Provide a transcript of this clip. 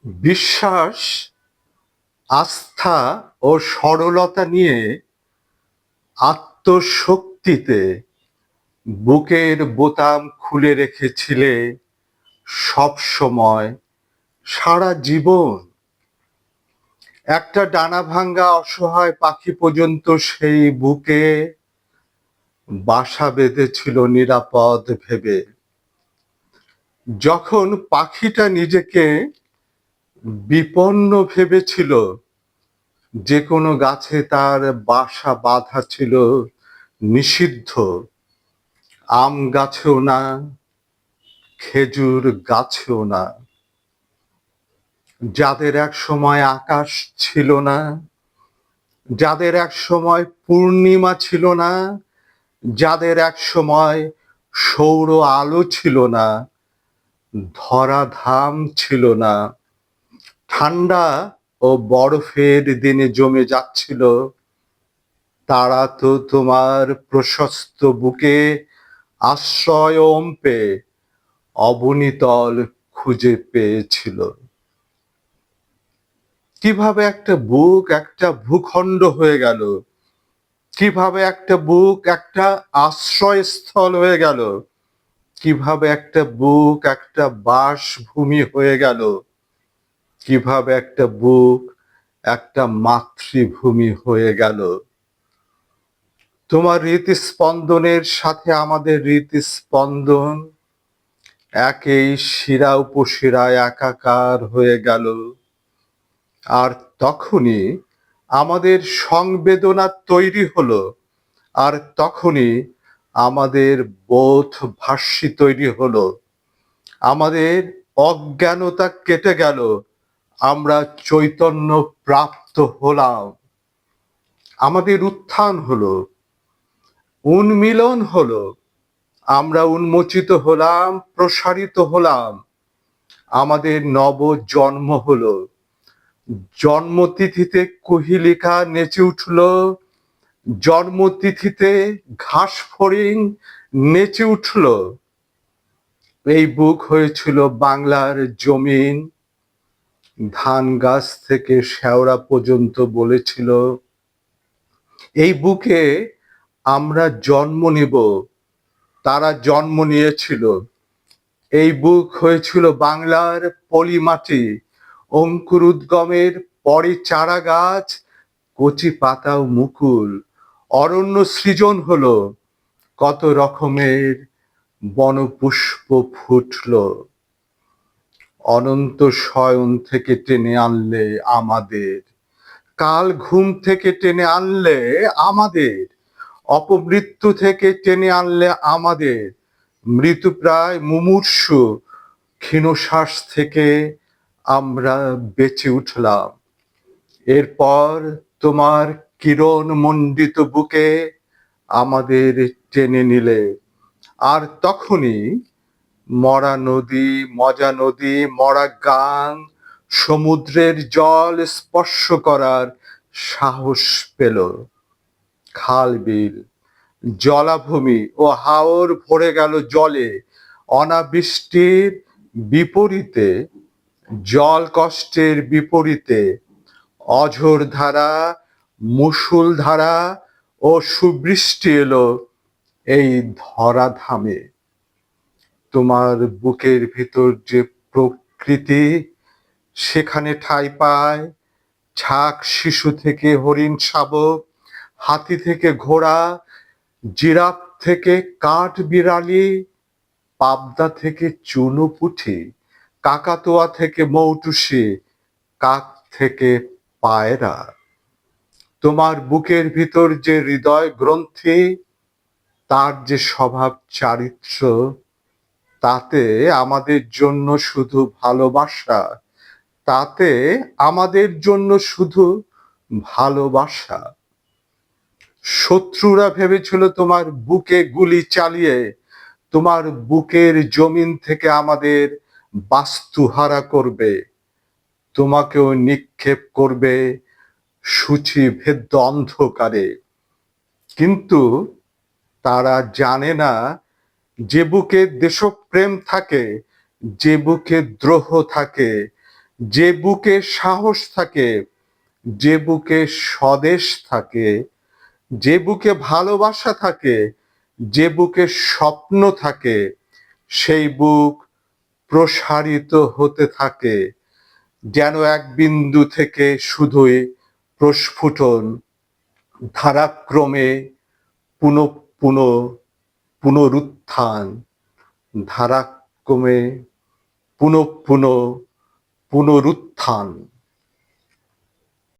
বিশ্বাস, আস্থা ও সরলতা নিয়ে আত্মশক্তিতে বুকের বোতাম খুলে রেখেছিলে সব সময়, সারা জীবন। একটা ডানা ভাঙ্গা অসহায় পাখি পর্যন্ত সেই বুকে বাসা বেঁধেছিল নিরাপদ ভেবে। যখন পাখিটা নিজেকে বিপন্ন ভেবেছিল, যে কোনো গাছে তার বাসা বাঁধা ছিল নিষিদ্ধ, আম গাছেও না, খেজুর গাছেও না। যাদের এক সময় আকাশ ছিল না, যাদের এক সময় পূর্ণিমা ছিল না, যাদের এক সময় সৌর আলো ছিল না, ধরাধাম ছিল না, ঠান্ডা ও বরফের দিনে জমে যাচ্ছিল, তারা তো তোমার প্রশস্ত বুকে আশ্রয় পেয়ে অবনীতল খুঁজে পেয়েছিল। কিভাবে একটা বুক একটা ভূখণ্ড হয়ে গেল, কিভাবে একটা বুক একটা আশ্রয়স্থল হয়ে গেল, কিভাবে একটা বুক একটা বাসভূমি হয়ে গেল, কিভাবে একটা বুক একটা মাতৃভূমি হয়ে গেল। তোমার হৃৎস্পন্দনের সাথে আমাদের হৃৎস্পন্দন একই শিরা উপশিরায় একাকার হয়ে গেল। আর তখনই আমাদের সংবেদনা তৈরি হলো, আর তখনই আমাদের বোধ ভাষ্যি তৈরি হলো, আমাদের অজ্ঞানতা কেটে গেল, আমরা চৈতন্য প্রাপ্ত হলাম, আমাদের উত্থান হলো, উন্মিলন হলো, আমরা উন্মোচিত হলাম, প্রসারিত হলাম, আমাদের নব জন্ম হলো। জন্মতিথিতে কুহিলিকা নেচে উঠল, জন্মতিথিতে ঘাস ফড়িং নেচে উঠল। এই বুক হয়েছিল বাংলার জমিন। ধান গাছ থেকে শেওড়া পর্যন্ত বলেছিল, এই বুকে আমরা জন্ম নিব। তারা জন্ম নিয়েছিল। এই বুক হয়েছিল বাংলার পলিমাটি, অঙ্কুরোদ্গমের পরে চারা গাছ, কচি পাতা ও মুকুল, অরণ্য সৃজন হলো, কত রকমের বনপুষ্প ফুটল। অনন্ত শয়ন থেকে টেনে আনলে আমাদের, কাল ঘুম থেকে টেনে আনলে আমাদের, অপমৃত্যু থেকে টেনে আনলে আমাদের, মৃতপ্রায় মুমূর্ষু ক্ষীণশ্বাস থেকে আমরা বেঁচে উঠলাম। এরপর তোমার কিরণ মণ্ডিত বুকে আমাদের টেনে নিলে, আর তখনই মরা নদী, মজা নদী, মরা গান, সমুদ্রের জল স্পর্শ করার সাহস পেল। খাল বিল, জলাভূমি ও হাওর ভরে গেল জলে। অনাবৃষ্টির বিপরীতে, জল কষ্টের বিপরীতে, অঝোর ধারা, মুষল ধারা ও সুবৃষ্টি এলো এই ধরাধামে। তোমার বুকের ভিতর যে প্রকৃতি, সেখানে ঠাঁই পায় ছাক শিশু থেকে হরিণ শাবক, হাতি থেকে ঘোড়া, জিরাফ থেকে কাঠ বিড়ালি, পাবদা থেকে চুনো পুঁটি, কাকাতুয়া থেকে মৌটুসি, কাক থেকে পায়রা। তোমার বুকের ভিতর যে হৃদয় গ্রন্থি, তার যে স্বভাব চারিত্র, তাতে আমাদের জন্য শুধু ভালোবাসা, তাতে আমাদের জন্য শুধু ভালোবাসা। শত্রুরা ভেবেছিল তোমার বুকে গুলি চালিয়ে তোমার বুকের জমিন থেকে আমাদের বাস্তুহারা করবে, তোমাকেও নিক্ষেপ করবে সূচিভেদ্য অন্ধকারে। কিন্তু তারা জানে না, যে বুকে দেশপ্রেম থাকে, যে বুকে দ্রোহ থাকে, যে বুকে সাহস থাকে, যে বুকে স্বদেশ থাকে, যে বুকে ভালোবাসা থাকে, যে বুকে স্বপ্ন থাকে, সেই বুক প্রসারিত হতে থাকে, যেন এক বিন্দু থেকে শুধুই প্রস্ফুটন, ধারাক্রমে পুনঃ পুনঃ পুনরুত্থান, ধারাক্রমে পুনঃ পুনঃ পুনরুত্থান।